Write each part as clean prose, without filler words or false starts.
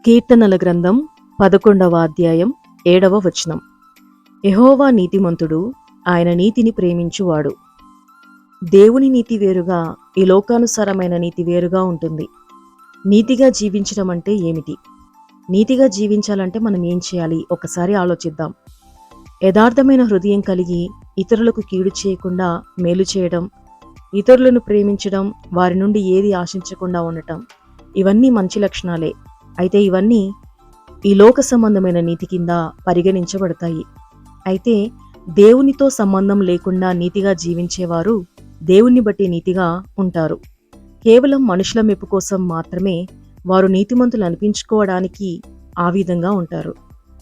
కీర్తనల గ్రంథం 11వ అధ్యాయం 7వ వచనం. యెహోవా నీతిమంతుడు, ఆయన నీతిని ప్రేమించువాడు. దేవుని నీతి వేరుగా, ఈ లోకానుసారమైన నీతి వేరుగా ఉంటుంది. నీతిగా జీవించడం అంటే ఏమిటి? నీతిగా జీవించాలంటే మనం ఏం చేయాలి? ఒకసారి ఆలోచిద్దాం. యథార్థమైన హృదయం కలిగి ఇతరులకు కీడు చేయకుండా మేలు చేయడం, ఇతరులను ప్రేమించడం, వారి నుండి ఏది ఆశించకుండా ఉండటం, ఇవన్నీ మంచి లక్షణాలే. అయితే ఇవన్నీ ఈ లోక సంబంధమైన నీతి కింద పరిగణించబడతాయి. అయితే దేవునితో సంబంధం లేకుండా నీతిగా జీవించేవారు దేవుణ్ణి బట్టి నీతిగా ఉంటారు. కేవలం మనుషుల మెప్పు కోసం మాత్రమే వారు నీతిమంతులు అనిపించుకోవడానికి ఆ విధంగా ఉంటారు.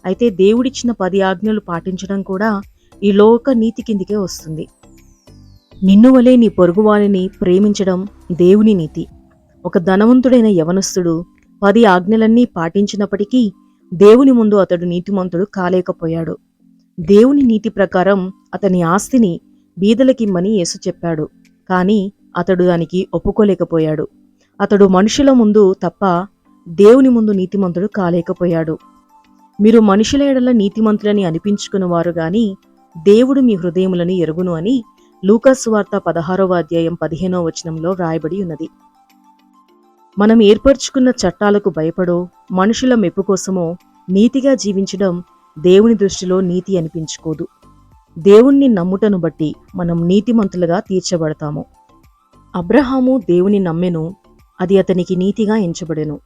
అయితే దేవుడిచ్చిన 10 ఆజ్ఞలు పాటించడం కూడా ఈ లోక నీతి కిందికే వస్తుంది. నిన్ను వలె నీ పొరుగువానిని ప్రేమించడం దేవుని నీతి. ఒక ధనవంతుడైన యవనస్తుడు 10 ఆజ్ఞలన్నీ పాటించినప్పటికీ దేవుని ముందు అతడు నీతిమంతుడు కాలేకపోయాడు. దేవుని నీతి ప్రకారం అతని ఆస్తిని బీదలకిమ్మని యేసు చెప్పాడు. కానీ అతడు దానికి ఒప్పుకోలేకపోయాడు. అతడు మనుషుల ముందు తప్ప దేవుని ముందు నీతిమంతుడు కాలేకపోయాడు. మీరు మనుషుల ఎడల నీతిమంతులని అనిపించుకున్నవారు గాని దేవుడు మీ హృదయములను ఎరుగును అని లూకా సువార్త 16వ అధ్యాయం 15వ వచనంలో వ్రాయబడి ఉన్నది. మనం ఏర్పరచుకున్న చట్టాలకు భయపడో, మనుషుల మెప్పు కోసమో నీతిగా జీవించడం దేవుని దృష్టిలో నీతి అనిపించుకోదు. దేవుణ్ణి నమ్ముటను బట్టి మనం నీతిమంతులుగా తీర్చబడతాము. అబ్రహాము దేవుని నమ్మెను, అది అతనికి నీతిగా ఎంచబడెను.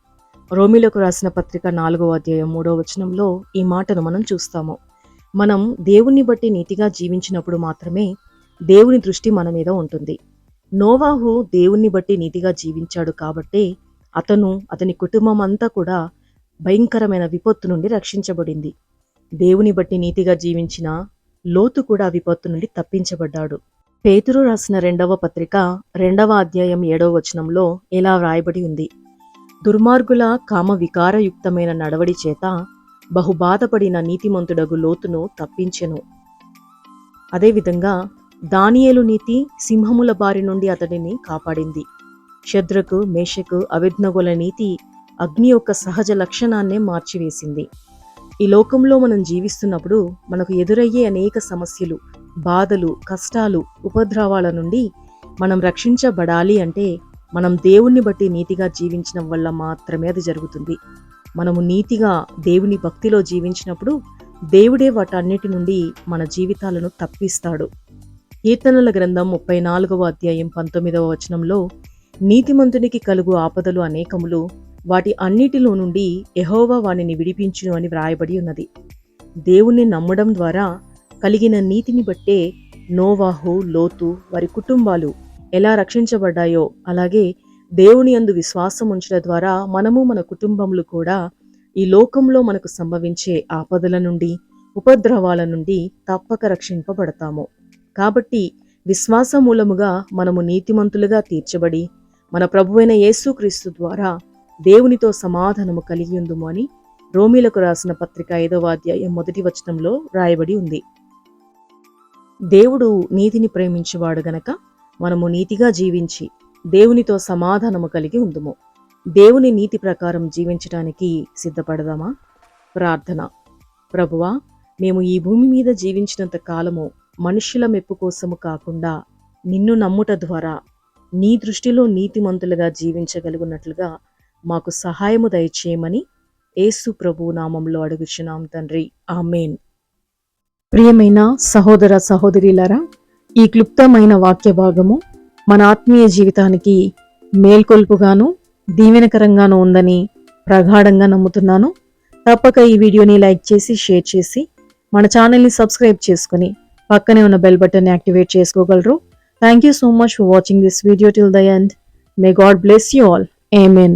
రోమీలకు రాసిన పత్రిక 4వ అధ్యాయం 3వ వచనంలో ఈ మాటను మనం చూస్తాము. మనం దేవుణ్ణి బట్టి నీతిగా జీవించినప్పుడు మాత్రమే దేవుని దృష్టి మన మీద ఉంటుంది. నోవాహు దేవుణ్ణి బట్టి నీతిగా జీవించాడు కాబట్టే అతని కుటుంబం అంతా కూడా భయంకరమైన విపత్తు నుండి రక్షించబడింది. దేవుని బట్టి నీతిగా జీవించిన లోతు కూడా విపత్తు నుండి తప్పించబడ్డాడు. పేతురు రాసిన 2వ పత్రిక 2వ అధ్యాయం 7వ వచనంలో ఇలా వ్రాయబడి ఉంది: దుర్మార్గుల కామ వికారయుక్తమైన నడవడి చేత బహుబాధపడిన నీతిమంతుడగు లోతును తప్పించెను. అదేవిధంగా దానియేలు నీతి సింహముల బారి నుండి అతడిని కాపాడింది. శద్రకు, మేషకు, అబేద్నెగోల నీతి అగ్ని యొక్క సహజ లక్షణాన్నే మార్చివేసింది. ఈ లోకంలో మనం జీవిస్తున్నప్పుడు మనకు ఎదురయ్యే అనేక సమస్యలు, బాధలు, కష్టాలు, ఉపద్రవాల నుండి మనం రక్షించబడాలి అంటే మనం దేవుణ్ణి బట్టి నీతిగా జీవించడం వల్ల మాత్రమే అది జరుగుతుంది. మనము నీతిగా దేవుని భక్తిలో జీవించినప్పుడు దేవుడే వాటన్నిటి నుండి మన జీవితాలను తప్పిస్తాడు. కీర్తనల గ్రంథం 34వ అధ్యాయం 19వ వచనంలో నీతిమంతునికి కలుగు ఆపదలు అనేకములు, వాటి అన్నిటిలో నుండి యెహోవా వానిని విడిపించును అని వ్రాయబడి ఉన్నది. దేవుణ్ణి నమ్మడం ద్వారా కలిగిన నీతిని బట్టే నోవాహు, లోతు, వారి కుటుంబాలు ఎలా రక్షించబడ్డాయో, అలాగే దేవుని యందు విశ్వాసం ఉంచడం ద్వారా మనము మన కుటుంబములు కూడా ఈ లోకంలో మనకు సంభవించే ఆపదల నుండి, ఉపద్రవాల నుండి తప్పక రక్షింపబడతాము. కాబట్టి విశ్వాస మూలముగా మనము నీతిమంతులుగా తీర్చబడి మన ప్రభువైన యేసుక్రీస్తు ద్వారా దేవునితో సమాధానము కలిగి ఉందుము అని రోమీలకు రాసిన పత్రిక 5వ అధ్యాయం 1వ వచనంలో రాయబడి ఉంది. దేవుడు నీతిని ప్రేమించువాడు గనక మనము నీతిగా జీవించి దేవునితో సమాధానము కలిగి ఉందుము. దేవుని నీతి ప్రకారం జీవించడానికి సిద్ధపడదామా? ప్రార్థన. ప్రభువా, మేము ఈ భూమి మీద జీవించినంత కాలము మనుష్యుల మెప్పు కోసము కాకుండా నిన్ను నమ్ముట ద్వారా నీ దృష్టిలో నీతిమంతులుగా జీవించగలుగున్నట్లుగా మాకు సహాయము దయచేయమని యేసు ప్రభువు నామంలో అడుగుచున్నాం తండ్రి, ఆమేన్. ప్రియమైన సహోదర సహోదరీలారా, ఈ క్లుప్తమైన వాక్య భాగము మన ఆత్మీయ జీవితానికి మేల్కొల్పుగాను దీవెనకరంగాను ఉందని ప్రగాఢంగా నమ్ముతున్నాను. తప్పక ఈ వీడియోని లైక్ చేసి, షేర్ చేసి, మన ఛానల్ని సబ్స్క్రైబ్ చేసుకుని పక్కనే ఉన్న బెల్ బటన్ యాక్టివేట్ చేసుకోగలరు. Thank you so much for watching this video till the end. May God bless you all. Amen.